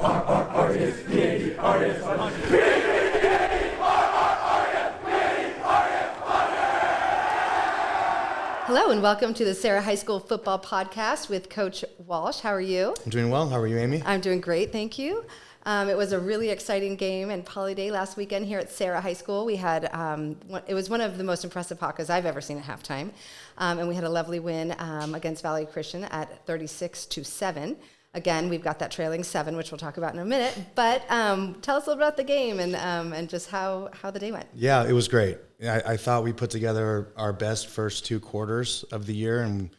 Hello and welcome to the Sarah High School Football Podcast with Coach Walsh. How are you? I'm doing well. How are you, Amy? I'm doing great, thank you. It was a really exciting game and Poly Day last weekend here at Sarah High School. We had, it was one of the most impressive Hawkas I've ever seen at halftime. And we had a lovely win against Valley Christian at 36-7. Again, we've got that trailing 7, which we'll talk about in a minute. But tell us a little about the game and just how the day went. Yeah, it was great. I thought we put together our best first 2 quarters of the year, and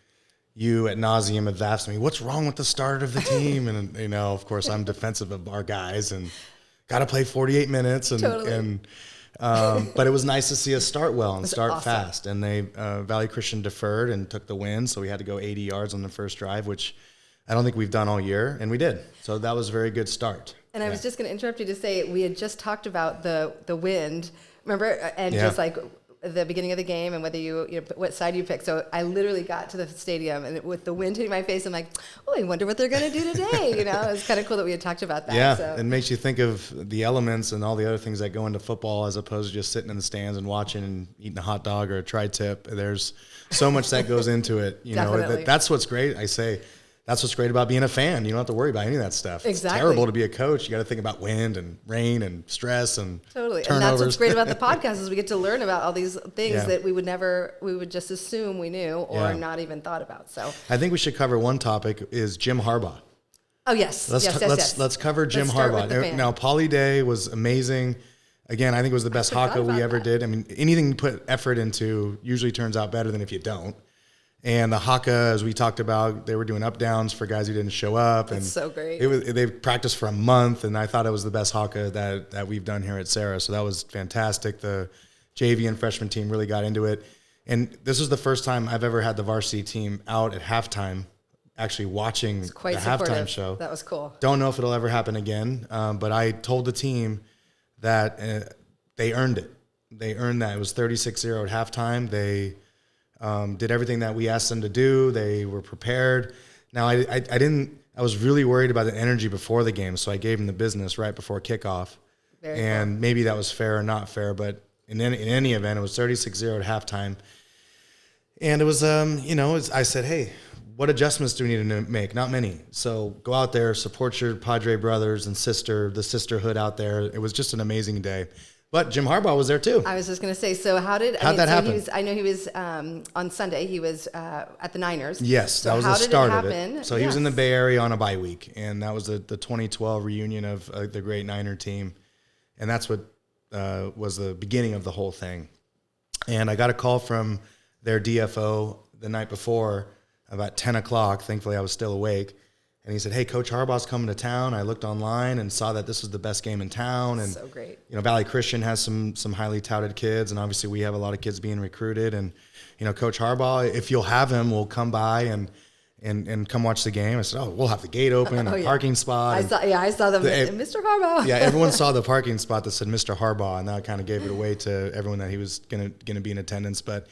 you at nauseum have asked me, what's wrong with the start of the team? And, you know, of course, I'm defensive of our guys and got to play 48 minutes. And, totally. But it was nice to see us start well and start awesome. fast. And they Valley Christian deferred and took the win, so we had to go 80 yards on the first drive, which I don't think we've done all year, and we did. So that was a very good start. And I was just going to interrupt you to say we had just talked about the wind, remember, and just like the beginning of the game and whether you what side you pick. So I literally got to the stadium and with the wind hitting my face, I'm like, oh, I wonder what they're going to do today. You know, it was kind of cool that we had talked about that. Yeah, so. It makes you think of the elements and all the other things that go into football as opposed to just sitting in the stands and watching and eating a hot dog or a tri-tip. There's so much that goes into it. You know, that's what's great. I say, that's what's great about being a fan. You don't have to worry about any of that stuff. Exactly. It's terrible to be a coach. You got to think about wind and rain and stress and totally. turnovers. And that's what's great about the podcast is we get to learn about all these things that we would just assume we knew or not even thought about. So I think we should cover one topic is Jim Harbaugh. Oh yes, let's cover Jim Harbaugh. Now Poly Day was amazing. Again, I think it was the best Hawka we ever did. I mean, anything you put effort into usually turns out better than if you don't. And the Hawka, as we talked about, they were doing up downs for guys who didn't show up. That's so great. They practiced for a month, and I thought it was the best Hawka that we've done here at Sarah. So that was fantastic. The JV and freshman team really got into it. And this was the first time I've ever had the varsity team out at halftime, actually watching the halftime show. That was cool. Don't know if it'll ever happen again, but I told the team that they earned it. They earned that. It was 36-0 at halftime. They did everything that we asked them to do. They were prepared. Now, I was really worried about the energy before the game, so I gave them the business right before kickoff. Very cool. Maybe that was fair or not fair, but in any event, it was 36-0 at halftime. And it was, I said, hey, what adjustments do we need to make? Not many. So go out there, support your Padre brothers and the sisterhood out there. It was just an amazing day. But Jim Harbaugh was there too. I was just going to say, so how'd that happen? I know he was on Sunday. He was at the Niners. Yes, so that was the start of it. So he was in the Bay Area on a bye week, and that was the 2012 reunion of the great Niner team, and that's what was the beginning of the whole thing. And I got a call from their DFO the night before about 10 o'clock. Thankfully, I was still awake. And he said, hey, Coach Harbaugh's coming to town. I looked online and saw that this was the best game in town. And so great. You know, Valley Christian has some highly touted kids, and obviously we have a lot of kids being recruited. And, you know, Coach Harbaugh, if you'll have him, will come by and come watch the game. I said, oh, we'll have the gate open, parking spot. I saw them, Mr. Harbaugh. Yeah, everyone saw the parking spot that said Mr. Harbaugh, and that kind of gave it away to everyone that he was going to be in attendance. But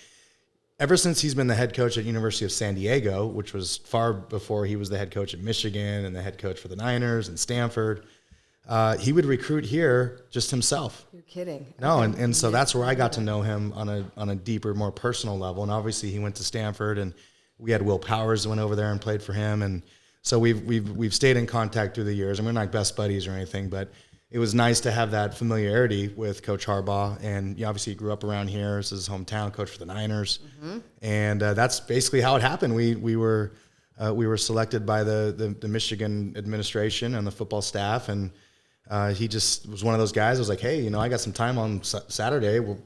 ever since he's been the head coach at University of San Diego, which was far before he was the head coach at Michigan and the head coach for the Niners and Stanford, he would recruit here just himself. You're kidding. No, and so that's where I got to know him on a deeper, more personal level. And obviously he went to Stanford, and we had Will Powers that went over there and played for him. And so we've stayed in contact through the years. And we're not best buddies or anything, but it was nice to have that familiarity with Coach Harbaugh. And obviously he grew up around here. This is his hometown, coach for the Niners. Mm-hmm. And that's basically how it happened. We were selected by the Michigan administration and the football staff. And he just was one of those guys. I was like, hey, I got some time on Saturday. Well,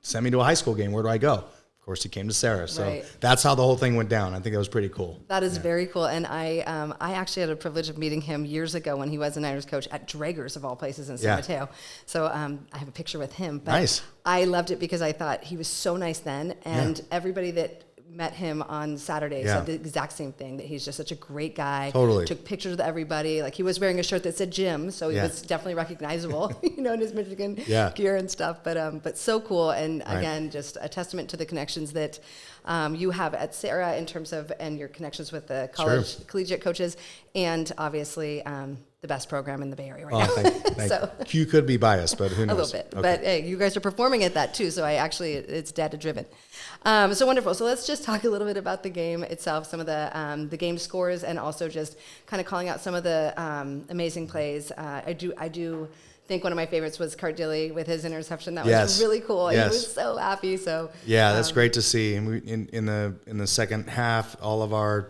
send me to a high school game. Where do I go? Of course, he came to Sarah. So that's how the whole thing went down. I think that was pretty cool. That is very cool. And I actually had a privilege of meeting him years ago when he was a Niners coach at Draeger's, of all places, in San Mateo. So I have a picture with him. But nice. I loved it because I thought he was so nice then. And everybody that met him on Saturday said the exact same thing, that he's just such a great guy. Totally. Took pictures with everybody. Like, he was wearing a shirt that said Jim, so he was definitely recognizable, in his Michigan gear and stuff. But so cool. And again, just a testament to the connections that you have at Sarah in terms of, and your connections with the collegiate coaches, and obviously the best program in the Bay Area right Oh, now. thank So you. You could be biased, but who a knows? little bit, Okay. but hey, you guys are performing at that too. So it's data driven. So wonderful. So let's just talk a little bit about the game itself, some of the game scores, and also just kind of calling out some of the amazing plays. I do think one of my favorites was Cardilli with his interception. That was really cool. Yes. He was so happy. So yeah, that's great to see. And in the second half, all of our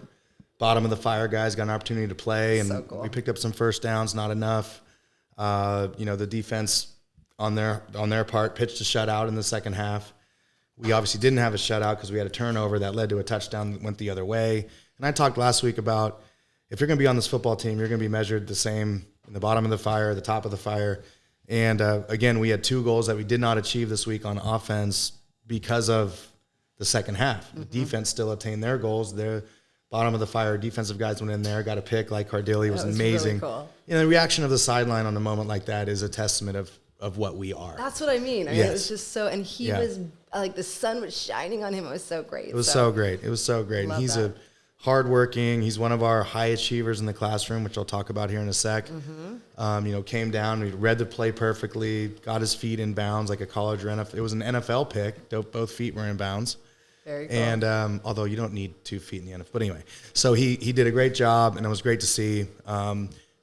bottom of the fire guys got an opportunity to play, and so cool. we picked up some first downs. Not enough. The defense on their part pitched a shutout in the second half. We obviously didn't have a shutout because we had a turnover that led to a touchdown that went the other way. And I talked last week about if you're going to be on this football team, you're going to be measured the same in the bottom of the fire, the top of the fire. And again, we had 2 goals that we did not achieve this week on offense because of the second half. Mm-hmm. The defense still attained their goals. Their bottom of the fire defensive guys went in there, got a pick like Cardilli. It was amazing. Really cool. The reaction of the sideline on a moment like that is a testament of what we are. That's what I mean. I mean, it was just so, and he was like the sun was shining on him. It was so great. It was so great. It was so great. And he's a hardworking. He's one of our high achievers in the classroom, which I'll talk about here in a sec. Mm-hmm. Came down, he read the play perfectly, got his feet in bounds like a college or NFL. It was an NFL pick. Both feet were in bounds. Very cool. And although you don't need 2 feet in the NFL, but anyway, so he did a great job, and it was great to see.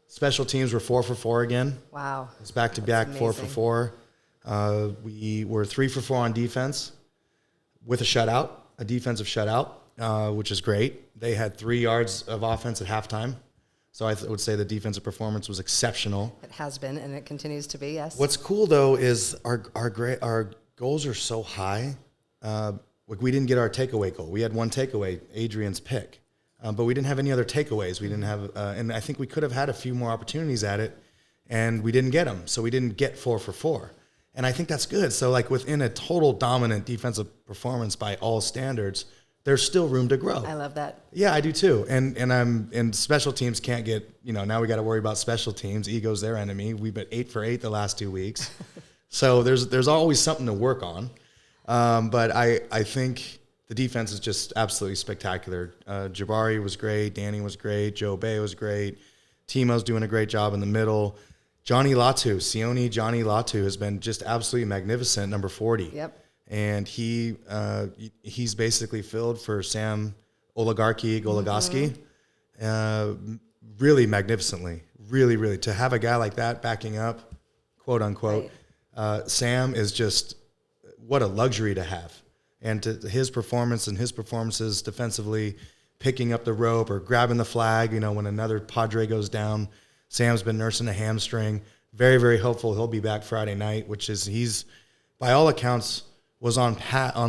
Special teams were 4 for 4 again. Wow. It's back to back 4 for 4. We were 3 for 4 on defense with a defensive shutout, which is great. They had 3 yards of offense at halftime. So I would say the defensive performance was exceptional. It has been, and it continues to be, yes. What's cool, though, is our goals are so high. We didn't get our takeaway goal. We had 1 takeaway, Adrian's pick. But we didn't have any other takeaways. We didn't have, and I think we could have had a few more opportunities at it, and we didn't get them. So we didn't get 4 for 4. And I think that's good. So within a total dominant defensive performance by all standards, there's still room to grow. I love that. Yeah, I do too. And special teams can't get, now we got to worry about special teams. Ego's their enemy. We've been 8 for 8 the last 2 weeks. So there's always something to work on. But I think the defense is just absolutely spectacular. Jabari was great. Danny was great. Joe Bay was great. Timo's doing a great job in the middle. Sione Johnny Latu has been just absolutely magnificent, number 40. Yep. And he's basically filled for Sam Goligoski, really magnificently. Really, really. To have a guy like that backing up, quote unquote, Sam is just what a luxury to have. And to his performance and his performances defensively, picking up the rope or grabbing the flag, when another Padre goes down, Sam's been nursing a hamstring. Very, very hopeful he'll be back Friday night, he's, by all accounts, was on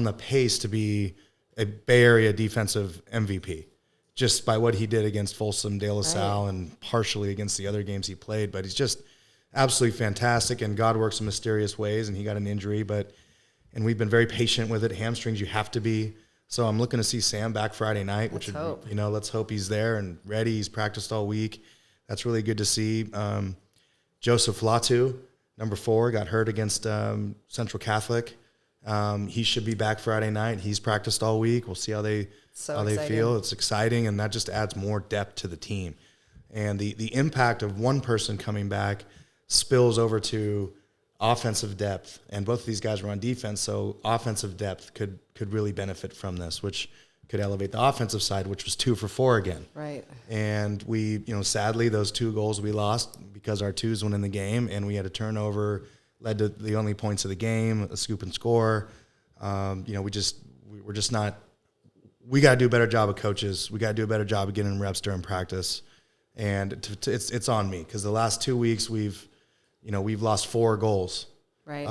the pace to be a Bay Area defensive MVP, just by what he did against Folsom, De La Salle, and partially against the other games he played. But he's just absolutely fantastic, and God works in mysterious ways, and he got an injury, and we've been very patient with it. Hamstrings, you have to be. So I'm looking to see Sam back Friday night, let's hope he's there and ready. He's practiced all week. That's really good to see. Joseph Latu, number 4, got hurt against Central Catholic. He should be back Friday night. He's practiced all week. We'll see how they feel. It's exciting, and that just adds more depth to the team. And the impact of one person coming back spills over to offensive depth. And both of these guys were on defense, so offensive depth could really benefit from this, which could elevate the offensive side, which was 2 for 4 again. Right. And we, sadly, those 2 goals we lost because our 2s went in the game, and we had a turnover, led to the only points of the game, a scoop and score. We're just not. We got to do a better job of coaches. We got to do a better job of getting reps during practice, and it's on me because the last 2 weeks we've lost 4 goals. Right.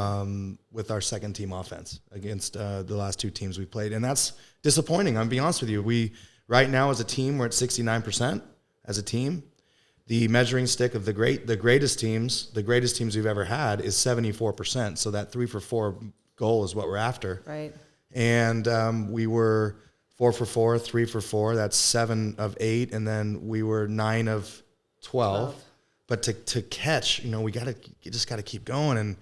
With our second team offense against the last 2 teams we played, and that's disappointing. I'm be honest with you. We right now as a team we're at 69% as a team. The measuring stick of the greatest teams we've ever had is 74%. So that 3 for 4 goal is what we're after. Right. And we were 4 for 4, 3 for 4. That's 7 of 8, and then we were 9 of 12. But to catch, you just got to keep going. And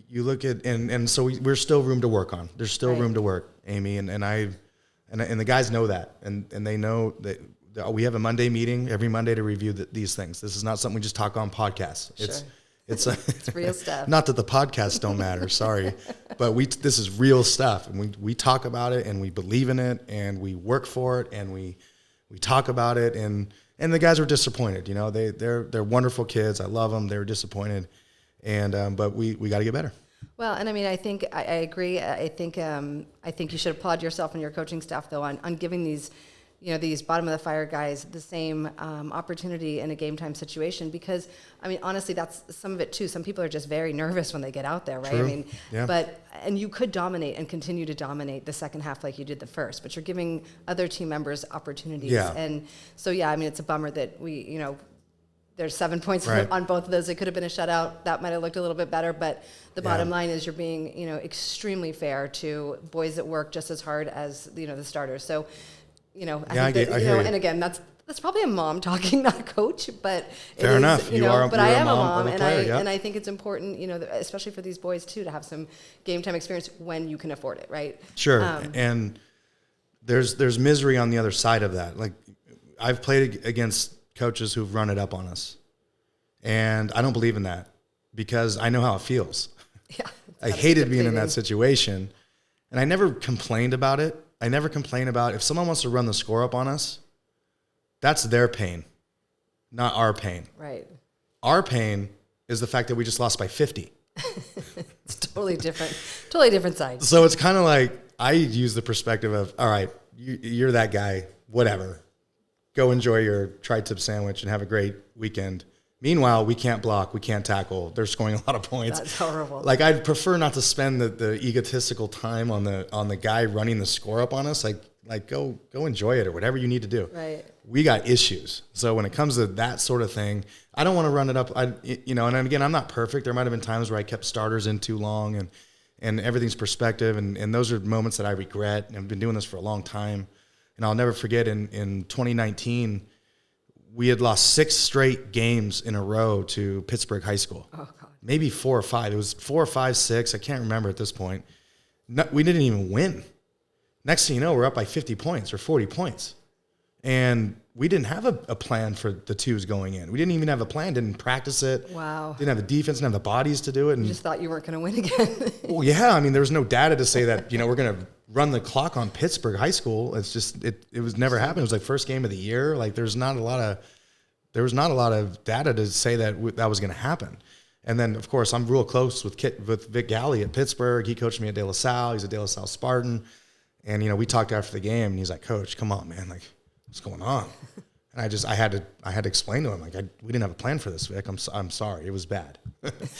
you look at and so we're still room to work on. There's still room to work, Amy, and the guys know that, and they know that we have a Monday meeting every Monday to review these things. This is not something we just talk on podcasts. Sure. It's real stuff. Not that the podcasts don't matter, sorry, but this is real stuff, and we talk about it, and we believe in it, and we work for it, and we talk about it, and the guys were disappointed. You know, they're wonderful kids. I love them. They were disappointed, and but we got to get better. Well, and I mean, I think I agree. I think you should applaud yourself and your coaching staff though on giving these, you know, these bottom of the fire guys the same opportunity in a game time situation, because I mean, honestly, that's some of it too. Some people are just very nervous when they get out there, right? True. I mean, Yeah. and you could dominate and continue to dominate the second half like you did the first, but you're giving other team members opportunities. Yeah. And so, yeah, I mean, it's a bummer that there's 7 points Right. on both of those. It could have been a shutout. That might have looked a little bit better, but the bottom line is you're being, extremely fair to boys that work just as hard as, the starters. So, I hear you. And again, that's probably a mom talking, not a coach, but fair enough. But I am a mom mom, of a player, and I think it's important, especially for these boys too, to have some game time experience when you can afford it, right? Sure. And there's misery on the other side of that. Like, I've played against coaches who've run it up on us, and I don't believe in that because I know how it feels. Yeah, I hated being in that situation, and I never complained about it. I never complain about if someone wants to run the score up on us, that's their pain, not our pain. Right. Our pain is the fact that we just lost by 50. It's totally different side. So it's kind of like I use the perspective of, all right, you're that guy, whatever. Go enjoy your tri-tip sandwich and have a great weekend. Meanwhile, we can't block, we can't tackle. They're scoring a lot of points. That's horrible. Like, I'd prefer not to spend the egotistical time on the guy running the score up on us. Like go enjoy it or whatever you need to do. Right. We got issues. So when it comes to that sort of thing, I don't want to run it up. And again, I'm not perfect. There might have been times where I kept starters in too long, and everything's perspective. And those are moments that I regret. And I've been doing this for a long time. And I'll never forget in 2019, we had lost 6 straight games in a row to Pittsburgh High School. Oh, God. Maybe 4 or 5. It was 4 or 5, 6. I can't remember at this point. No, we didn't even win. Next thing you know, we're up by 50 points or 40 points. And we didn't have a plan for the twos going in. We didn't even have a plan, didn't practice it. Wow. Didn't have the defense, didn't have the bodies to do it. And, You just thought you weren't going to win again. well, yeah, I mean, there was no data to say that, we're going to run the clock on Pittsburgh High School. It's just, it was never happened. It was like first game of the year. Like, there was not a lot of data to say that that was going to happen. And then, of course, I'm real close with Vic Galley at Pittsburgh. He coached me at De La Salle. He's a De La Salle Spartan. And, we talked after the game, and he's like, Coach, come on, man. Like, what's going on? And I had to explain to him, like, we didn't have a plan for this, Vic. I'm sorry. It was bad.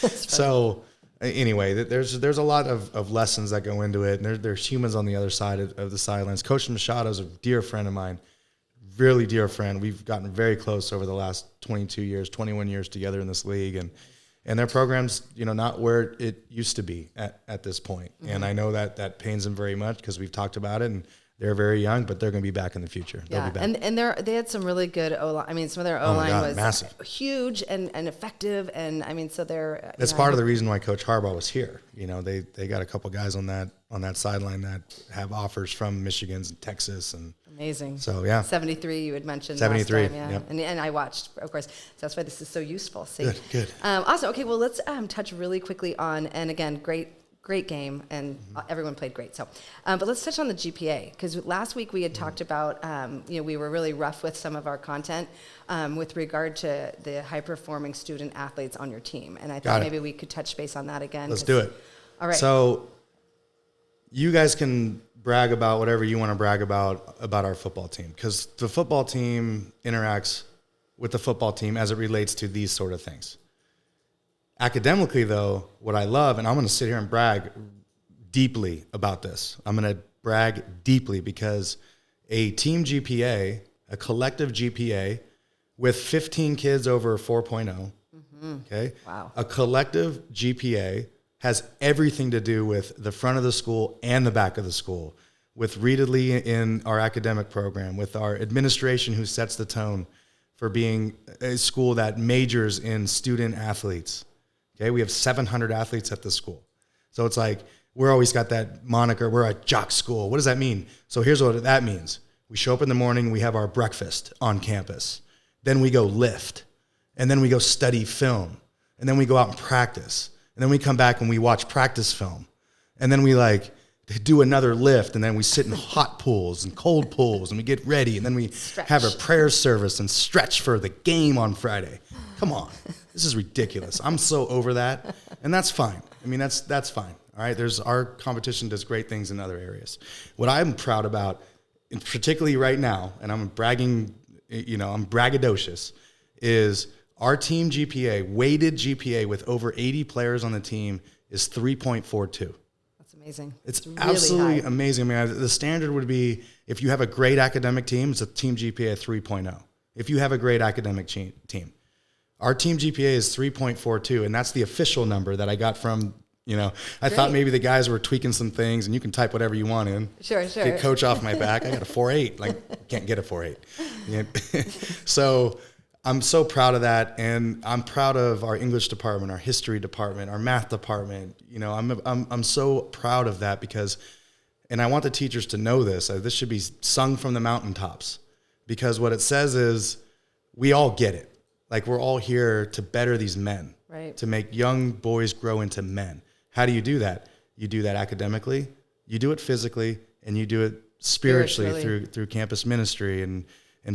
So anyway, there's a lot of lessons that go into it. And there's humans on the other side of the sidelines. Coach Machado is a dear friend of mine, really dear friend. We've gotten very close over the last 22 years, 21 years together in this league. And their program's, not where it used to be at this point. Mm-hmm. And I know that pains them very much because we've talked about it, and they're very young, but they're going to be back in the future. Yeah, They'll be back. and they had some really good O-line. I mean, some of their O-line was massive, huge and effective. And I mean, so they're. That's part of the reason why Coach Harbaugh was here. They got a couple guys on that sideline that have offers from Michigan and Texas and. Amazing. So, yeah. 73, you had mentioned 73, last time, yeah. Yep. And I watched, of course. So that's why this is so useful. See? Good. Awesome. Okay, well, let's touch really quickly on, and again, great game, and everyone played great. So, but let's touch on the GPA, because last week we had talked about, we were really rough with some of our content with regard to the high-performing student athletes on your team. And I thought maybe we could touch base on that again. Let's do it. All right. So you guys can brag about whatever you want to brag about our football team, because the football team interacts with the football team as it relates to these sort of things. Academically, though, what I love, and I'm going to sit here and brag deeply about this. I'm going to brag deeply because a team GPA, a collective GPA with 15 kids over 4.0, okay? Wow. A collective GPA has everything to do with the front of the school and the back of the school, with Readedly in our academic program, with our administration who sets the tone for being a school that majors in student athletes. Okay, we have 700 athletes at the school. So it's like, we're always got that moniker, we're a jock school. What does that mean? So here's what that means. We show up in the morning, we have our breakfast on campus. Then we go lift. And then we go study film. And then we go out and practice. And then we come back and we watch practice film. And then we like do another lift. And then we sit in hot pools and cold pools and we get ready. And then we have a prayer service and stretch for the game on Friday. Come on. This is ridiculous. I'm so over that. And that's fine. I mean, that's fine. All right. Our competition does great things in other areas. What I'm proud about, and particularly right now, and I'm bragging, I'm braggadocious, is our team GPA, weighted GPA with over 80 players on the team is 3.42. That's amazing. It's really absolutely high. amazing. I mean, the standard would be if you have a great academic team, it's a team GPA of 3.0. If you have a great academic team. Our team GPA is 3.42, and that's the official number that I got from, I thought maybe the guys were tweaking some things, and you can type whatever you want in. Sure. Get coach off my back. I got a 4.8. Like, can't get a 4.8. So I'm so proud of that, and I'm proud of our English department, our history department, our math department. I'm so proud of that because, and I want the teachers to know this. This should be sung from the mountaintops, because what it says is we all get it. Like, we're all here to better these men, right? To make young boys grow into men. How do you do that? You do that academically, you do it physically, and you do it spiritually through campus ministry. And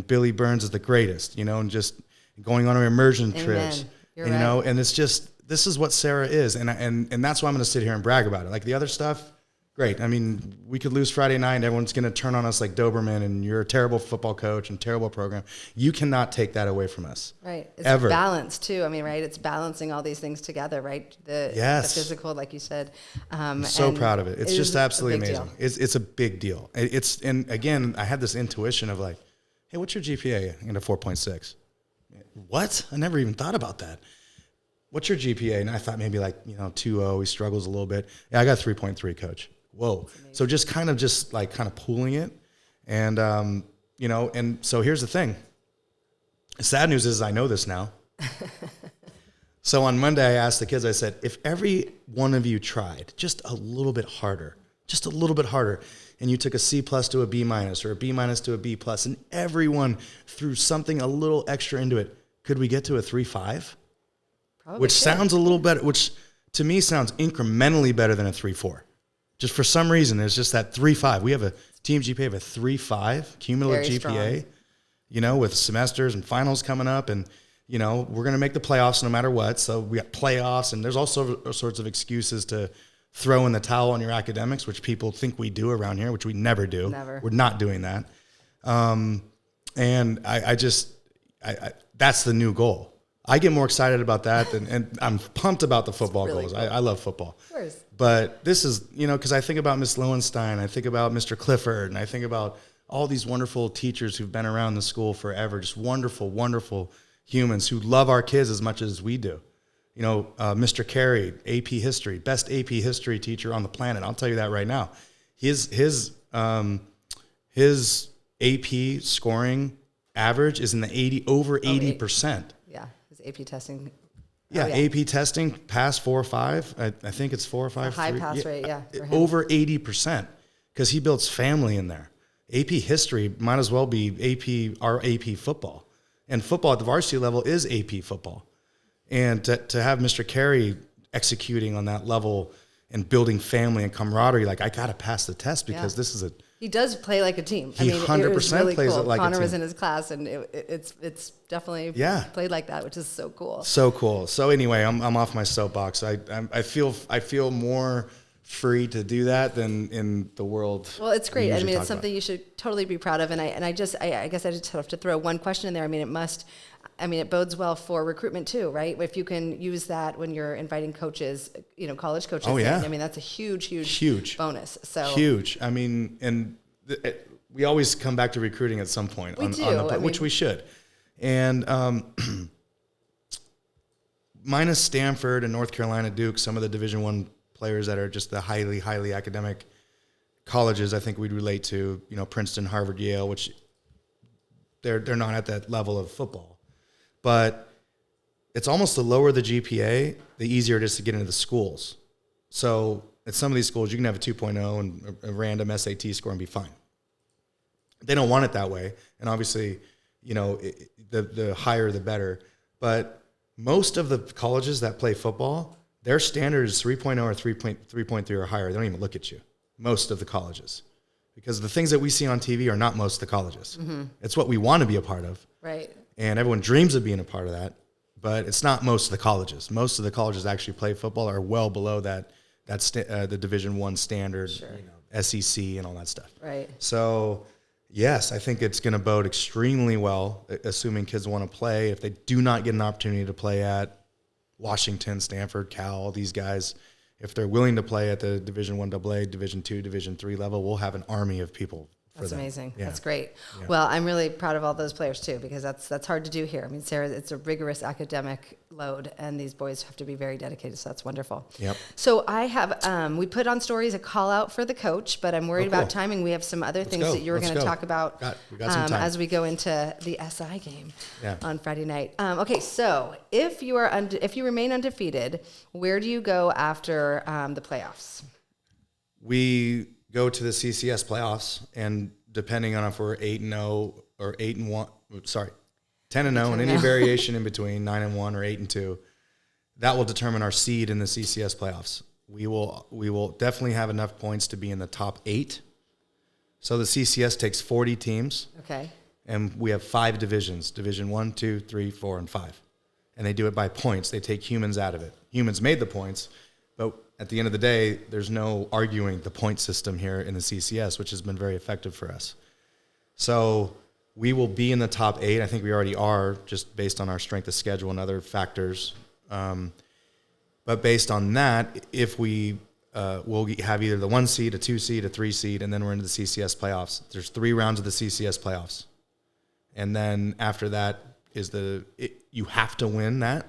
Billy Burns is the greatest, and just going on our immersion trips. You're right. And it's just, this is what Sarah is. And that's why I'm going to sit here and brag about it. Like, the other stuff, great. I mean, we could lose Friday night and everyone's going to turn on us like Doberman and you're a terrible football coach and terrible program. You cannot take that away from us. Right. It's ever. balance too. I mean, right. It's balancing all these things together, right? The physical, like you said. I'm so proud of it. It's just absolutely amazing. It's a big deal. And again, I had this intuition of like, hey, what's your GPA? I got a 4.6. What? I never even thought about that. What's your GPA? And I thought maybe like, 2.0. He struggles a little bit. Yeah, I got 3.3, coach. Whoa. So just kind of pooling it. And, and so here's the thing. The sad news is I know this now. So on Monday, I asked the kids, I said, if every one of you tried just a little bit harder, and you took a C+ to a B- or a B- to a B+, and everyone threw something a little extra into it, could we get to a 3.5? Probably which sounds a little better, which to me sounds incrementally better than a 3.4. Just for some reason, there's just that 3.5. We have a team GPA of a 3.5, cumulative GPA, with semesters and finals coming up. And, we're going to make the playoffs no matter what. So we got playoffs, and there's also sorts of excuses to throw in the towel on your academics, which people think we do around here, which we never do. Never. We're not doing that. And I that's the new goal. I get more excited about that and I'm pumped about the football goals. Cool. I love football. Of course. But this is, because I think about Miss Lowenstein, I think about Mr. Clifford, and I think about all these wonderful teachers who've been around the school forever, just wonderful, wonderful humans who love our kids as much as we do. Mr. Carey, AP History, best AP History teacher on the planet. I'll tell you that right now. His AP scoring average is in the over 80%. Yeah, his AP testing. Yeah, AP testing, pass 4 or 5. I think it's 4 or 5. High pass rate, for him. Over 80%, because he builds family in there. AP History might as well be our AP football. And football at the varsity level is AP football. And to have Mr. Carey executing on that level and building family and camaraderie, like, I got to pass the test because this is he does play like a team. He 100% really plays cool. it like Connor a team. was in his class, and it's definitely played like that, which is so cool. So cool. So anyway, I'm off my soapbox. I feel more free to do that than in the world. Well, it's great. I mean, it's something you should totally be proud of. And I guess I just have to throw one question in there. I mean, it bodes well for recruitment too, right? If you can use that when you're inviting coaches, college coaches. Oh, yeah. I mean, that's a huge bonus. So huge. I mean, and we always come back to recruiting at some point, which we should. And minus Stanford and North Carolina, Duke, some of the Division I players that are just the highly academic colleges, I think we'd relate to, Princeton, Harvard, Yale, which they're not at that level of football. But it's almost the lower the GPA, the easier it is to get into the schools. So at some of these schools, you can have a 2.0 and a random SAT score and be fine. They don't want it that way. And obviously, the higher the better. But most of the colleges that play football, their standard is 3.0 or 3.3 or higher. They don't even look at you. Most of the colleges. Because the things that we see on TV are not most of the colleges. Mm-hmm. It's what we want to be a part of. Right. And everyone dreams of being a part of that. But it's not most of the colleges. Most of the colleges that actually play football are well below the Division I standard, sure. SEC and all that stuff. Right. So, yes, I think it's going to bode extremely well, assuming kids want to play. If they do not get an opportunity to play at Washington, Stanford, Cal, all these guys, if they're willing to play at the Division I AA, Division II, Division III level, we'll have an army of people. That's amazing. Yeah. That's great. Yeah. Well, I'm really proud of all those players too, because that's hard to do here. I mean, Sarah, it's a rigorous academic load, and these boys have to be very dedicated. So that's wonderful. Yep. So I have we put on stories a call out for the coach, but I'm worried about timing. We have some other things that you're going to talk about we got some time. as we go into the SI game on Friday night. Okay, so if you remain undefeated, where do you go after the playoffs? We go to the CCS playoffs, and depending on if we're 8-0 or 10-0, and any variation in between 9-1 or 8-2, that will determine our seed in the CCS playoffs. We will definitely have enough points to be in the top 8. So the CCS takes 40 teams. Okay. And we have 5 divisions: Division 1, 2, 3, 4, and 5. And they do it by points. They take humans out of it. Humans made the points, but at the end of the day, there's no arguing the point system here in the CCS, which has been very effective for us. So we will be in the top 8. I think we already are, just based on our strength of schedule and other factors. But based on that, if we will have either the 1 seed, a 2 seed, a 3 seed, and then we're into the CCS playoffs. There's 3 rounds of the CCS playoffs. And then after that is you have to win that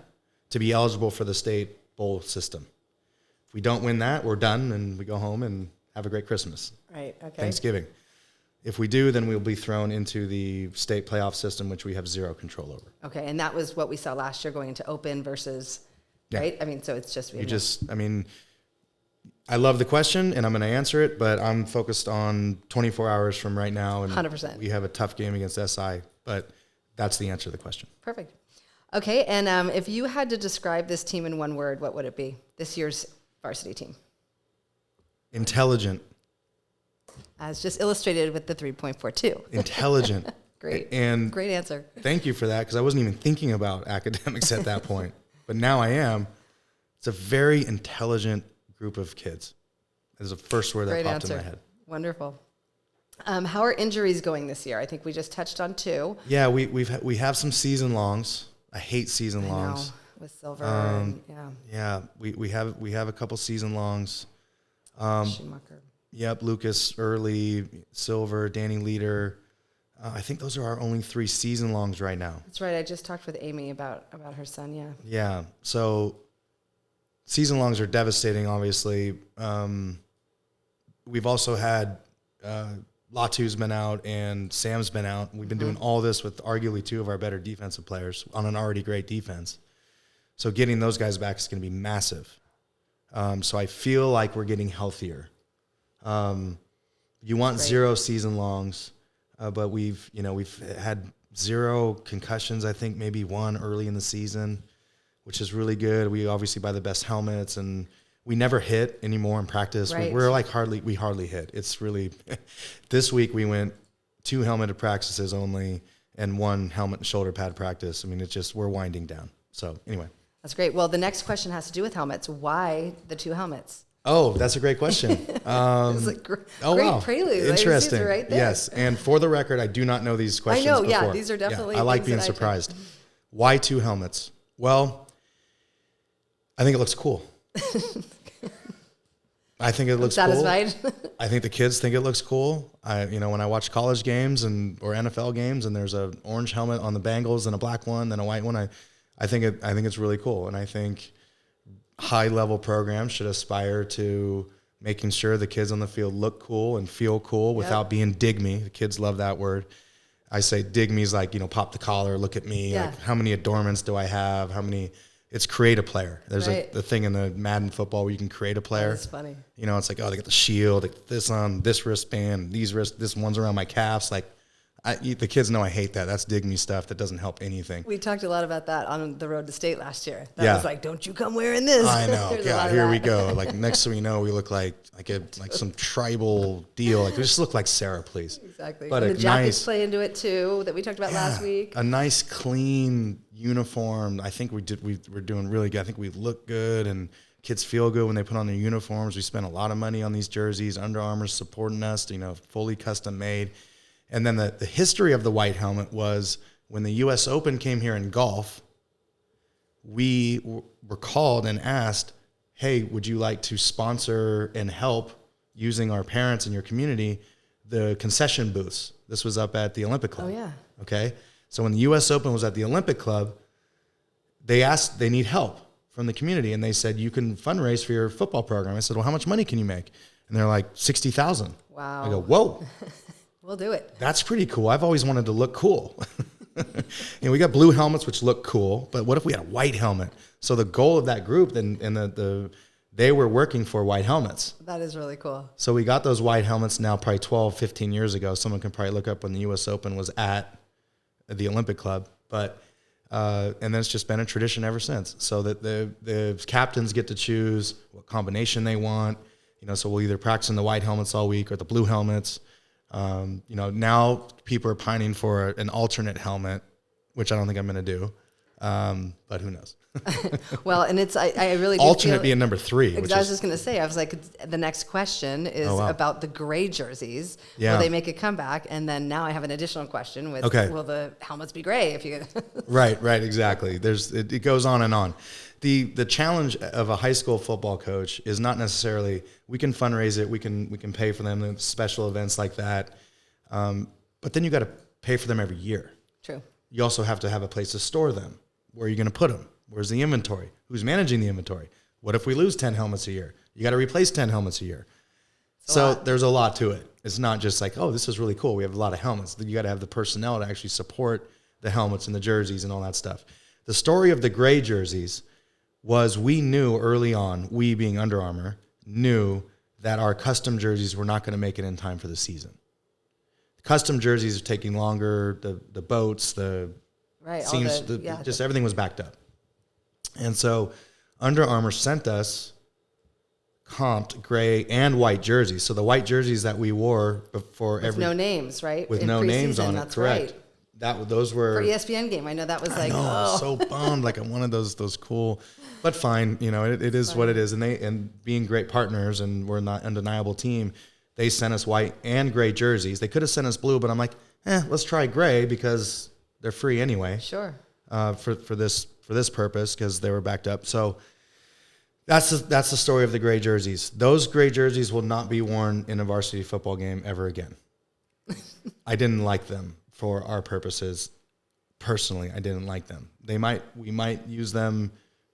to be eligible for the state bowl system. If we don't win that, we're done, and we go home and have a great Christmas. Right, okay. Thanksgiving. If we do, then we'll be thrown into the state playoff system, which we have 0 control over. Okay, and that was what we saw last year going into open versus, right? I mean, so it's just... I love the question, and I'm going to answer it, but I'm focused on 24 hours from right now. And 100%. We have a tough game against SI, but that's the answer to the question. Perfect. Okay, and if you had to describe this team in one word, what would it be? This year's varsity team. Intelligent. As just illustrated with the 3.42. Intelligent. Great. And great answer. Thank you for that, because I wasn't even thinking about academics at that point. But now I am. It's a very intelligent group of kids. That's the first word that popped in my head. Wonderful. How are injuries going this year? I think we just touched on 2. Yeah, we have some season longs. I hate season longs. With Silver. Yeah, we have a couple season longs. Schumacher. Yep, Lucas Early, Silver, Danny Leader. I think those are our only 3 season longs right now. That's right. I just talked with Amy about her son. Yeah. Yeah. So season longs are devastating. Obviously, we've also had Latu's been out and Sam's been out. We've been doing all this with arguably 2 of our better defensive players on an already great defense. So getting those guys back is going to be massive. So I feel like we're getting healthier. You want 0 season longs, but we've had 0 concussions. I think maybe 1 early in the season, which is really good. We obviously buy the best helmets, and we never hit anymore in practice. Right. We're like we hardly hit. It's really this week we went 2 helmeted practices only and 1 helmet and shoulder pad practice. I mean, we're winding down. So anyway. That's great. Well, the next question has to do with helmets. Why the 2 helmets? Oh, that's a great question. It's like great prelude. Interesting. Right there. Yes, and for the record, I do not know these questions. I know. Before. Yeah, these are definitely. I like being surprised. Why 2 helmets? Well, I think it looks cool. I think it looks satisfied. Cool. I think the kids think it looks cool. When I watch college games or NFL games, and there's an orange helmet on the Bengals and a black one, then a white one. I think it's really cool, and I think high-level programs should aspire to making sure the kids on the field look cool and feel cool without being dig me. The kids love that word. I say dig me is like, pop the collar, look at me. Yeah. Like, how many adornments do I have? It's create a player. There's the thing in the Madden football where you can create a player. That's funny. It's like, oh, they got the shield, they got this on, this wristband, this one's around my calves. Like, The kids know I hate that. That's dig me stuff. That doesn't help anything. We talked a lot about that on the road to state last year. That Yeah. was like, don't you come wearing this. I know. There's a Yeah, lot of here we that. go. Like next thing we know, we look like some tribal deal. Like we just look like Sarah, please. Exactly. But And a the jackets nice, play into it too, that we talked about last week. a nice clean uniform. I think we're doing really good. I think we look good and kids feel good when they put on their uniforms. We spent a lot of money on these jerseys. Under Armour's supporting us, fully custom made. And then the history of the white helmet was when the U.S. Open came here in golf, we were called and asked, hey, would you like to sponsor and help using our parents in your community, the concession booths? This was up at the Olympic Club. Oh, yeah. Okay. So when the U.S. Open was at the Olympic Club, they need help from the community. And they said, you can fundraise for your football program. I said, well, how much money can you make? And they're like, 60,000. Wow. I go, whoa. We'll do it. That's pretty cool. I've always wanted to look cool. We got blue helmets, which look cool, but what if we had a white helmet? So the goal of that group, they were working for white helmets. That is really cool. So we got those white helmets now probably 12, 15 years ago. Someone can probably look up when the U.S. Open was at the Olympic Club. But and then it's just been a tradition ever since. So that the captains get to choose what combination they want. So we'll either practice in the white helmets all week or the blue helmets. Now people are pining for an alternate helmet, which I don't think I'm going to do. But who knows? Well, and I really do alternate feel, being number 3. I was just going to say, I was like, the next question is about the gray jerseys. Yeah. Will they make a comeback? And then now I have an additional question with, will the helmets be gray? If you Right, exactly. It goes on and on. The challenge of a high school football coach is not necessarily we can fundraise it, we can pay for them in special events like that, but then you got to pay for them every year. True. You also have to have a place to store them. Where are you going to put them? Where's the inventory? Who's managing the inventory? What if we lose 10 helmets a year? You got to replace 10 helmets a year. So there's a lot to it. It's not just like, oh, this is really cool. We have a lot of helmets. You got to have the personnel to actually support the helmets and the jerseys and all that stuff. The story of the gray jerseys was we knew early on, we being Under Armour, knew that our custom jerseys were not going to make it in time for the season. Custom jerseys are taking longer, the boats, the seams, just everything was backed up. And so Under Armour sent us comped gray and white jerseys. So the white jerseys that we wore before with no names, right? With in no names on it, that's correct. Right. Those were for ESPN game. I know that was I was so bummed. Like I wanted those cool, but fine. It is what it is. And being great partners, and we're not an undeniable team. They sent us white and gray jerseys. They could have sent us blue, but I'm like, let's try gray because they're free anyway. Sure. For this purpose because they were backed up. So that's the story of the gray jerseys. Those gray jerseys will not be worn in a varsity football game ever again. I didn't like them for our purposes. Personally, I didn't like them. We might use them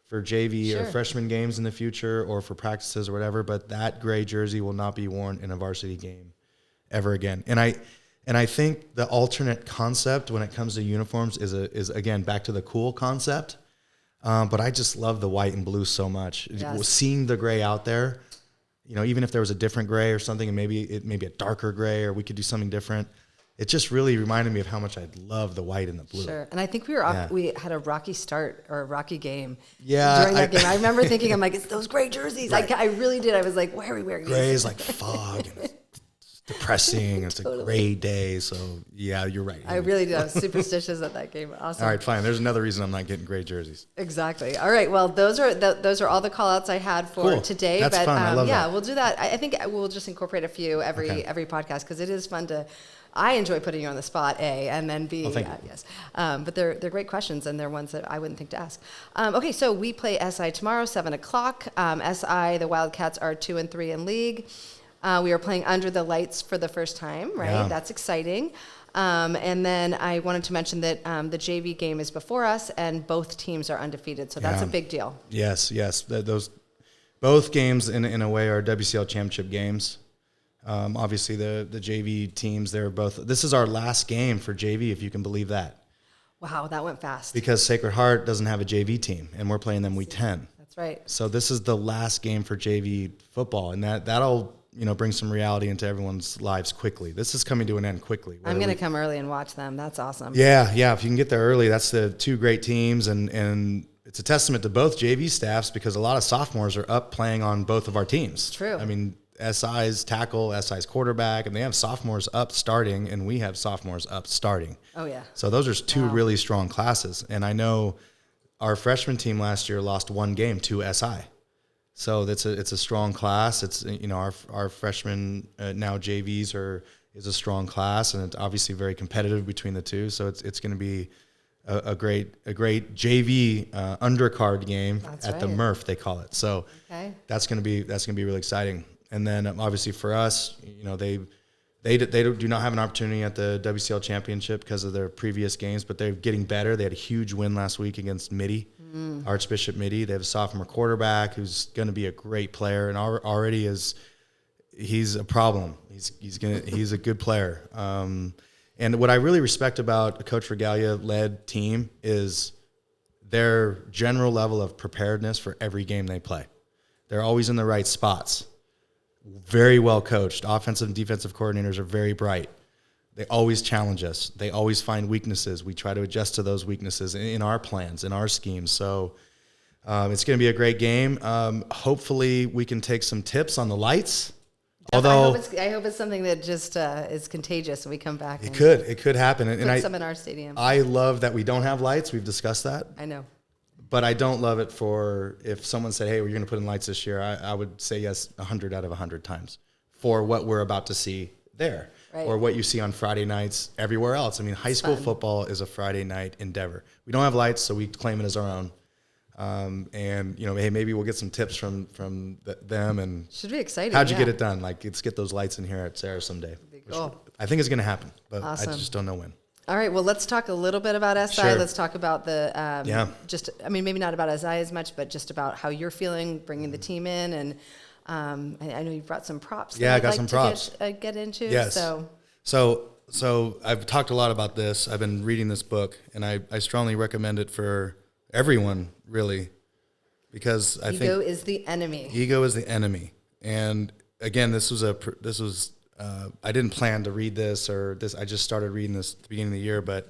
for JV or freshman games in the future or for practices or whatever, but that gray jersey will not be worn in a varsity game ever again. And I think the alternate concept when it comes to uniforms is again back to the cool concept. But I just love the white and blue so much. Yes. Seeing the gray out there, even if there was a different gray or something, and maybe a darker gray, or we could do something different. It just really reminded me of how much I love the white and the blue. Sure. And I think we were off. Yeah. We had a rocky start or a rocky game. Yeah. During that game, I remember thinking, I'm like, it's those gray jerseys. Right. I really did. I was like, why are we wearing gray these? Is like fog and depressing. It's a gray day. So yeah, you're right. I really did. I was superstitious at that game. Awesome. All right, fine. There's another reason I'm not getting gray jerseys. Exactly. All right. Well, those are all the call outs I had for today. That's fun. I love that. We'll do that. I think we'll just incorporate a few every podcast because it is fun to. I enjoy putting you on the spot, A, and then B, yes. But they're great questions, and they're ones that I wouldn't think to ask. Okay, so we play SI tomorrow, 7 o'clock. SI, the Wildcats are 2-3 in league. We are playing under the lights for the first time, right? Yeah. That's exciting. And then I wanted to mention that the JV game is before us, and both teams are undefeated, so that's a big deal. Yes. Those both games, in a way, are WCL championship games. Obviously, the JV teams, they're both. This is our last game for JV, if you can believe that. Wow, that went fast. Because Sacred Heart doesn't have a JV team, and we're playing them week 10. That's right. So this is the last game for JV football, and that'll bring some reality into everyone's lives quickly. This is coming to an end quickly. I'm going to come early and watch them. That's awesome. Yeah. If you can get there early, that's the two great teams. And it's a testament to both JV staffs because a lot of sophomores are up playing on both of our teams. True. I mean, SI's tackle, SI's quarterback, and they have sophomores up starting, and we have sophomores up starting. Oh, yeah. So those are two really strong classes. And I know our freshman team last year lost one game to SI. So it's a strong class. It's, our freshmen now JVs is a strong class, and it's obviously very competitive between the two. So it's going to be a great JV undercard game. That's at right. the Murph, they call it. So that's going to be really exciting. And then obviously for us, they do not have an opportunity at the WCL championship because of their previous games, but they're getting better. They had a huge win last week against Mitty, Archbishop Mitty. They have a sophomore quarterback who's going to be a great player, and already he's a problem. He's a good player. And what I really respect about a Coach Regalia-led team is their general level of preparedness for every game they play. They're always in the right spots. Very well coached. Offensive and defensive coordinators are very bright. They always challenge us. They always find weaknesses. We try to adjust to those weaknesses in our plans, in our schemes. So it's going to be a great game. Hopefully we can take some tips on the lights. Although I hope it's something that just is contagious and we come back. It could happen. Put some in our stadium. I love that we don't have lights. We've discussed that. I know. But I don't love it for if someone said, hey, we're going to put in lights this year, I would say yes 100 out of 100 times for what we're about to see there or what you see on Friday nights everywhere else. I mean, high school football is a Friday night endeavor. We don't have lights, so we claim it as our own. And, hey, maybe we'll get some tips from them. And should be exciting. How'd you get it done? Like, let's get those lights in here at Sarah someday. Cool. I think it's going to happen, but Awesome. I just don't know when. All right, well, let's talk a little bit about SI. Sure. Let's talk about maybe not about SI as much, but just about how you're feeling, bringing the team in. And I know you've brought some props. Yeah, I got some props. Get into. Yes. So I've talked a lot about this. I've been reading this book, and I strongly recommend it for everyone, really, because I think ego is the enemy. Ego is the enemy. And again, I didn't plan to read this or this. I just started reading this at the beginning of the year, but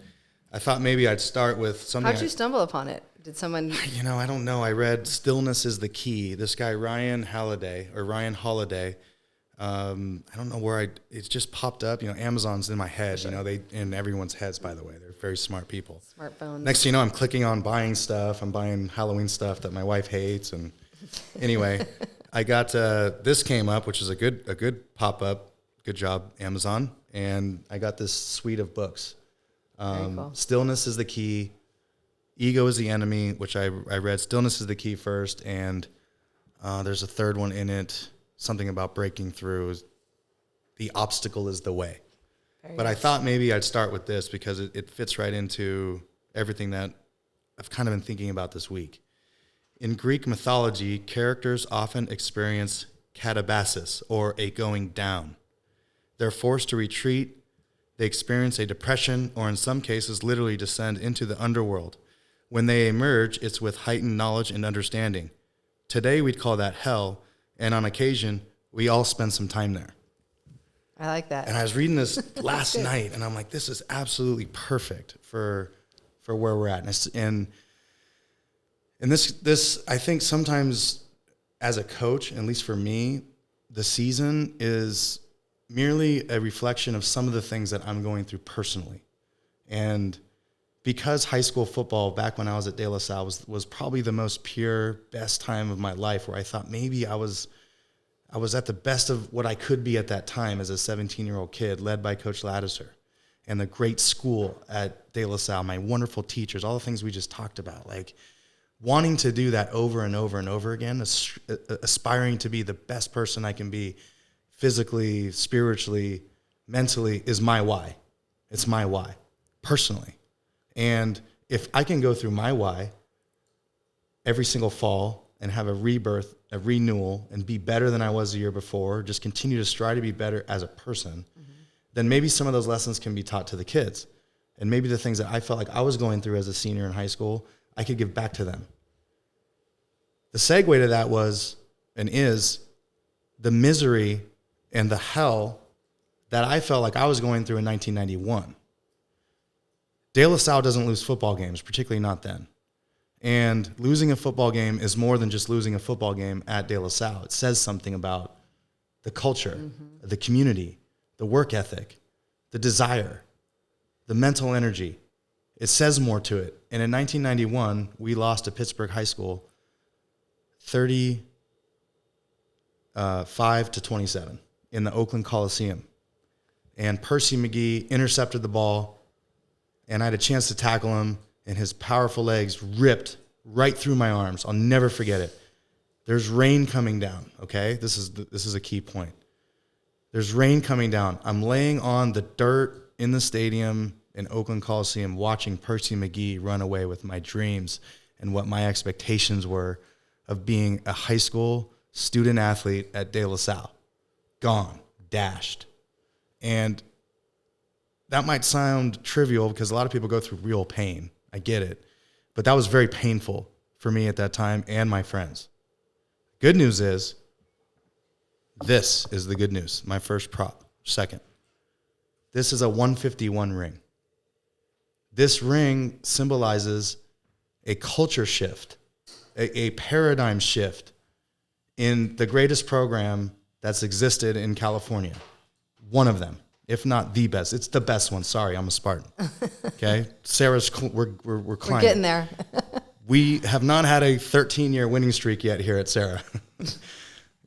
I thought maybe I'd start with something. How'd you stumble upon it? Did someone? I don't know. I read "Stillness is the Key." This guy Ryan Holiday. I don't know where it just popped up. Amazon's in my head. Sure. They in everyone's heads. By the way, they're very smart people. Smartphone. Next thing you know, I'm clicking on buying stuff. I'm buying Halloween stuff that my wife hates. And anyway, I got this came up, which is a good pop up. Good job, Amazon. And I got this suite of books. Cool. Stillness is the Key. Ego is the Enemy, which I read. Stillness is the Key first. And there's a third one in it, something about breaking through. The Obstacle is the Way. But I thought maybe I'd start with this because it fits right into everything that I've kind of been thinking about this week. In Greek mythology, characters often experience katabasis, or a going down. They're forced to retreat, they experience a depression, or in some cases literally descend into the underworld. When they emerge, it's with heightened knowledge and understanding. Today we'd call that hell, and on occasion, we all spend some time there. I like that. And I was reading this last night, and I'm like, this is absolutely perfect for where we're at. And this, I think sometimes as a coach, at least for me, the season is merely a reflection of some of the things that I'm going through personally. And because high school football, back when I was at De La Salle, was probably the most pure, best time of my life, where I thought maybe I was at the best of what I could be at that time as a 17-year-old kid, led by Coach Laddiser, and the great school at De La Salle, my wonderful teachers, all the things we just talked about, like wanting to do that over and over and over again, aspiring to be the best person I can be, physically, spiritually, mentally, is my why. It's my why, personally. And if I can go through my why every single fall and have a rebirth, a renewal, and be better than I was the year before, just continue to strive to be better as a person, then maybe some of those lessons can be taught to the kids. And maybe the things that I felt like I was going through as a senior in high school, I could give back to them. The segue to that was and is the misery and the hell that I felt like I was going through in 1991. De La Salle doesn't lose football games, particularly not then. And losing a football game is more than just losing a football game at De La Salle. It says something about the culture, the community, the work ethic, the desire, the mental energy. It says more to it. And in 1991, we lost to Pittsburgh High School 35-27 in the Oakland Coliseum. And Percy McGee intercepted the ball, and I had a chance to tackle him, and his powerful legs ripped right through my arms. I'll never forget it. There's rain coming down, okay? This is a key point. There's rain coming down. I'm laying on the dirt in the stadium in Oakland Coliseum watching Percy McGee run away with my dreams and what my expectations were of being a high school student athlete at De La Salle. Gone, dashed. And that might sound trivial because a lot of people go through real pain. I get it. But that was very painful for me at that time and my friends. Good news is, this is the good news. My first prop. Second, this is a 151 ring. This ring symbolizes a culture shift, a paradigm shift in the greatest program that's existed in California. One of them, if not the best. It's the best one. Sorry, I'm a Spartan. Okay? Sarah's, we're climbing. We're getting there. We have not had a 13-year winning streak yet here at Sarah.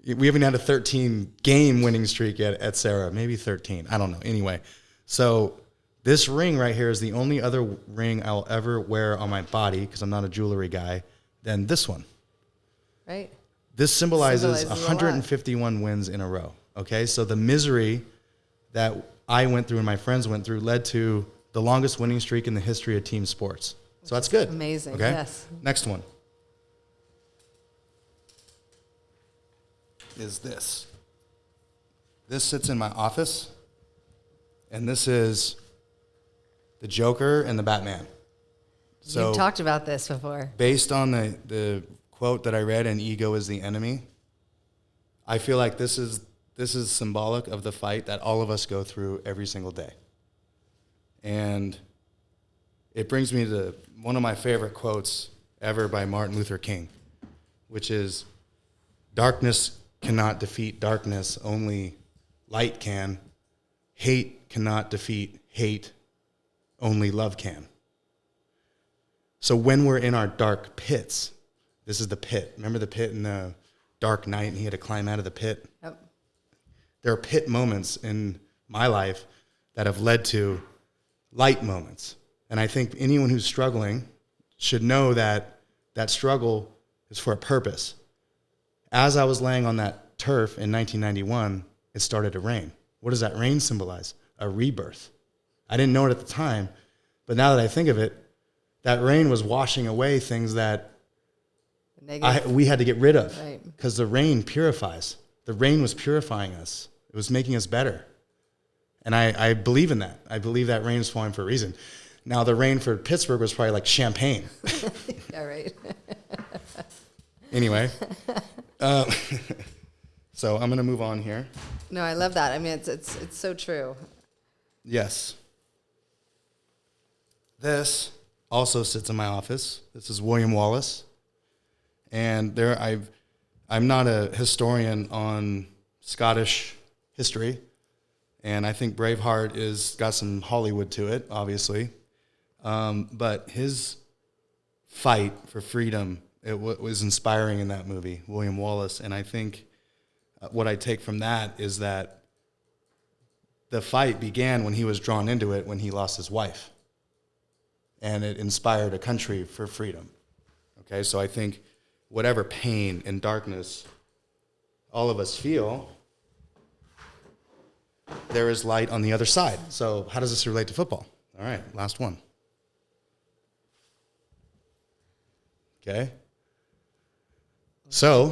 We haven't had a 13-game winning streak yet at Sarah. Maybe 13. I don't know. Anyway, so this ring right here is the only other ring I'll ever wear on my body, because I'm not a jewelry guy, than this one. Right. This symbolizes 151 wins in a row. Okay? So the misery that I went through and my friends went through led to the longest winning streak in the history of team sports. So that's good. Amazing. Okay? Yes. Next one is this. This sits in my office, and this is the Joker and the Batman. So You've talked about this before. based on the quote that I read in Ego is the Enemy, I feel like this is symbolic of the fight that all of us go through every single day. And it brings me to one of my favorite quotes ever by Martin Luther King, which is, "Darkness cannot defeat darkness, only light can. Hate cannot defeat hate, only love can." So when we're in our dark pits, this is the pit. Remember the pit in the Dark Knight, and he had to climb out of the pit? Yep. There are pit moments in my life that have led to light moments. And I think anyone who's struggling should know that that struggle is for a purpose. As I was laying on that turf in 1991, it started to rain. What does that rain symbolize? A rebirth. I didn't know it at the time, but now that I think of it, that rain was washing away things that we had to get rid of, because the rain purifies. The rain was purifying us. It was making us better. And I believe in that. I believe that rain is falling for a reason. Now, the rain for Pittsburgh was probably like champagne. Yeah, right. Anyway, so I'm going to move on here. No, I love that. I mean, it's so true. Yes. This also sits in my office. This is William Wallace. And I'm not a historian on Scottish history, and I think Braveheart is got some Hollywood to it, obviously. But his fight for freedom, it was inspiring in that movie, William Wallace. And I think what I take from that is that the fight began when he was drawn into it, when he lost his wife. And it inspired a country for freedom. Okay, so I think whatever pain and darkness all of us feel, there is light on the other side. So how does this relate to football? All right, last one. Okay. So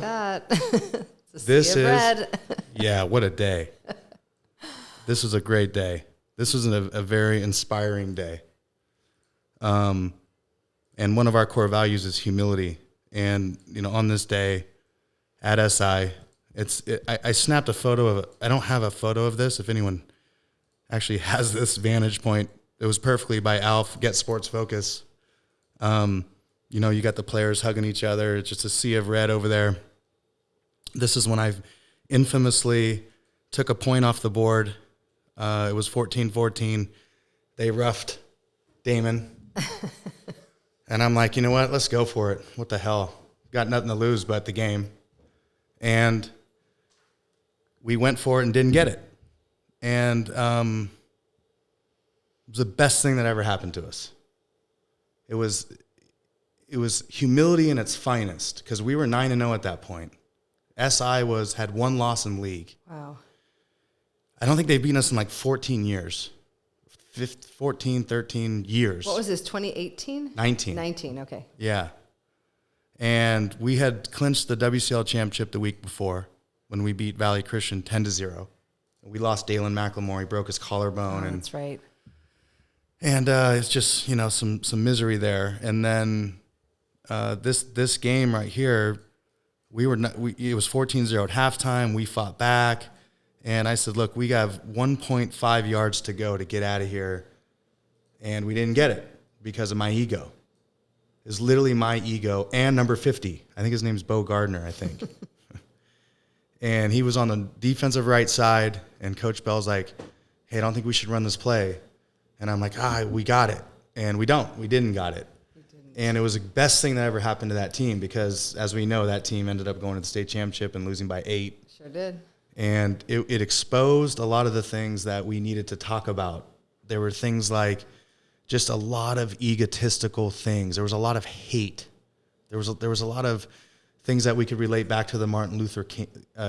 this is, yeah, what a day. This was a great day. This was a very inspiring day. And one of our core values is humility. And, on this day at SI, I snapped a photo of it. I don't have a photo of this. If anyone actually has this vantage point, it was perfectly by Alf, Get Sports Focus. You know, you got the players hugging each other. It's just a sea of red over there. This is when I infamously took a point off the board. It was 14-14. They roughed Damon. And I'm like, you know what? Let's go for it. What the hell? Got nothing to lose but the game. And we went for it and didn't get it. And it was the best thing that ever happened to us. It was humility in its finest, because we were 9-0 at that point. SI had one loss in league. Wow. I don't think they've beaten us in like 14 years. 14, 13 years. What was this, 2018? 19. 19, okay. Yeah. And we had clinched the WCL championship the week before when we beat Valley Christian 10-0. We lost Dalen McLemore. He broke his collarbone. Oh, that's right. And it's just, you know, some misery there. And then this game right here, it was 14-0 at halftime. We fought back. And I said, look, we have 1.5 yards to go to get out of here. And we didn't get it because of my ego. It's literally my ego and number 50. I think his name's Bo Gardner, I think. And he was on the defensive right side, and Coach Bell's like, hey, I don't think we should run this play. And I'm like, we got it. And we didn't got it. And it was the best thing that ever happened to that team, because, as we know, that team ended up going to the state championship and losing by 8. Sure did. And it exposed a lot of the things that we needed to talk about. There were things like just a lot of egotistical things. There was a lot of hate. There was a lot of things that we could relate back to the Martin Luther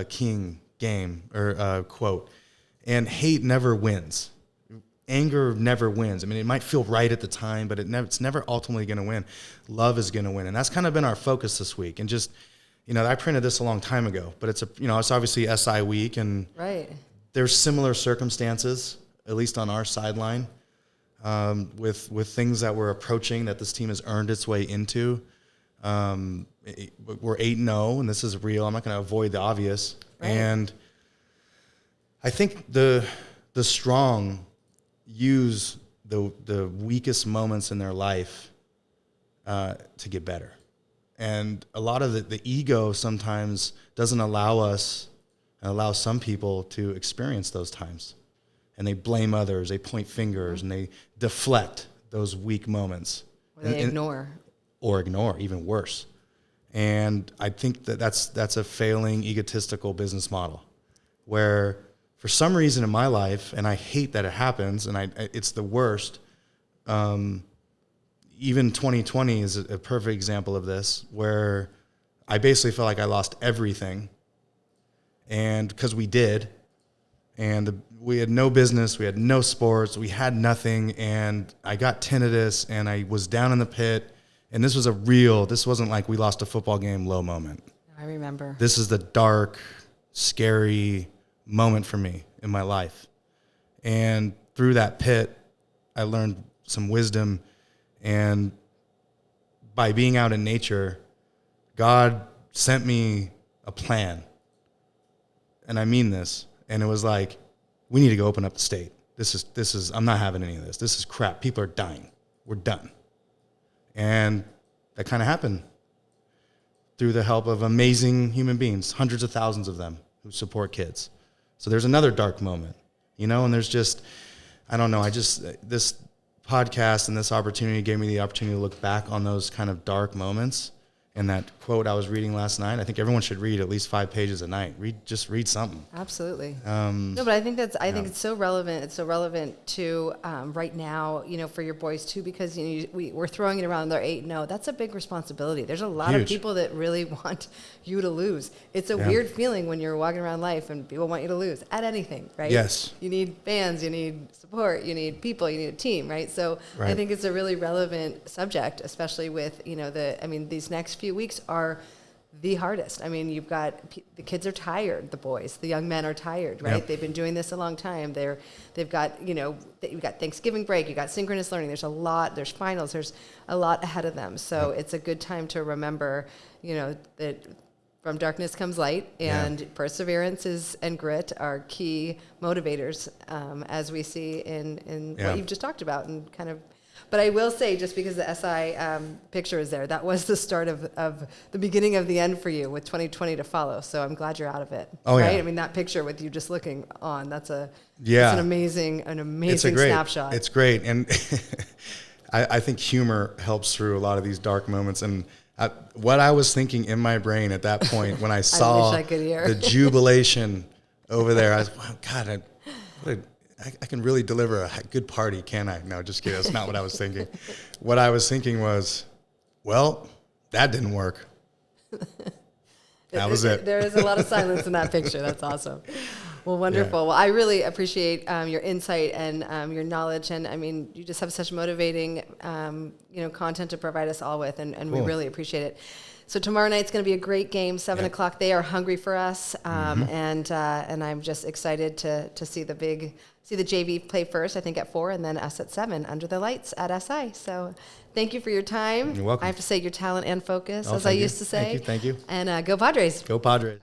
King game or quote. And hate never wins. Anger never wins. I mean, it might feel right at the time, but it's never ultimately going to win. Love is going to win. And that's kind of been our focus this week. And just, you know, I printed this a long time ago, but it's obviously SI week, and right. There's similar circumstances, at least on our sideline, with things that we're approaching that this team has earned its way into. We're 8-0, and this is real. I'm not going to avoid the obvious. Right. And I think the strong use the weakest moments in their life to get better. And a lot of the ego sometimes doesn't allow us and allow some people to experience those times. And they blame others, they point fingers, and they deflect those weak moments. Or they ignore. Or ignore, even worse. And I think that's a failing egotistical business model, where for some reason in my life, and I hate that it happens, and it's the worst. Even 2020 is a perfect example of this, where I basically felt like I lost everything, and because we did, and we had no business, we had no sports, we had nothing, and I got tinnitus, and I was down in the pit, and this wasn't like we lost a football game low moment. I remember. This is the dark, scary moment for me in my life. And through that pit, I learned some wisdom. And by being out in nature, God sent me a plan. And I mean this. And it was like, we need to go open up the state. This is, I'm not having any of this. This is crap. People are dying. We're done. And that kind of happened through the help of amazing human beings, hundreds of thousands of them who support kids. So there's another dark moment, you know, and there's just, I don't know, this podcast and this opportunity gave me the opportunity to look back on those kind of dark moments. And that quote I was reading last night, I think everyone should read at least 5 pages a night. Just read something. Absolutely. No, but I think think it's so relevant. It's so relevant to right now, you know, for your boys too, because we're throwing it around. They're 8-0. That's a big responsibility. There's a lot of people that really want you to lose. It's a weird feeling when you're walking around life and people want you to lose at anything, right? Yes. You need fans. You need support. You need people. You need a team, right? So I think it's a really relevant subject, especially with these next few weeks are the hardest. I mean, you've got the kids are tired, the boys, the young men are tired, right? Yep. They've been doing this a long time. They've got, you've got Thanksgiving break, you've got synchronous learning. There's finals, there's a lot ahead of them. So it's a good time to remember, that from darkness comes light, and perseverance and grit are key motivators, as we see in what you've just talked about, and kind of. But I will say, just because the SI picture is there, that was the start of the beginning of the end for you, with 2020 to follow. So I'm glad you're out of it. Oh, right? yeah. I mean, that picture with you just looking on, that's an amazing it's snapshot. It's great. And I think humor helps through a lot of these dark moments. And what I was thinking in my brain at that point when I saw I could hear. the jubilation over there, I was, wow, God, I can really deliver a good party, can I? No, just kidding. That's not what I was thinking. What I was thinking was, well, that didn't work. That was it. There is a lot of silence in that picture. That's awesome. Well, wonderful. Yeah. Well, I really appreciate your insight and your knowledge. And I mean, you just have such motivating, content to provide us all with, and we really appreciate it. So tomorrow night's going to be a great game, 7 o'clock. They are hungry for us, and I'm just excited to see the JV play first, I think at 4, and then us at 7 under the lights at SI. So thank you for your time. You're welcome. I have to say your talent and focus, as I thank you. used to say. Thank you. And go Padres. Go Padres.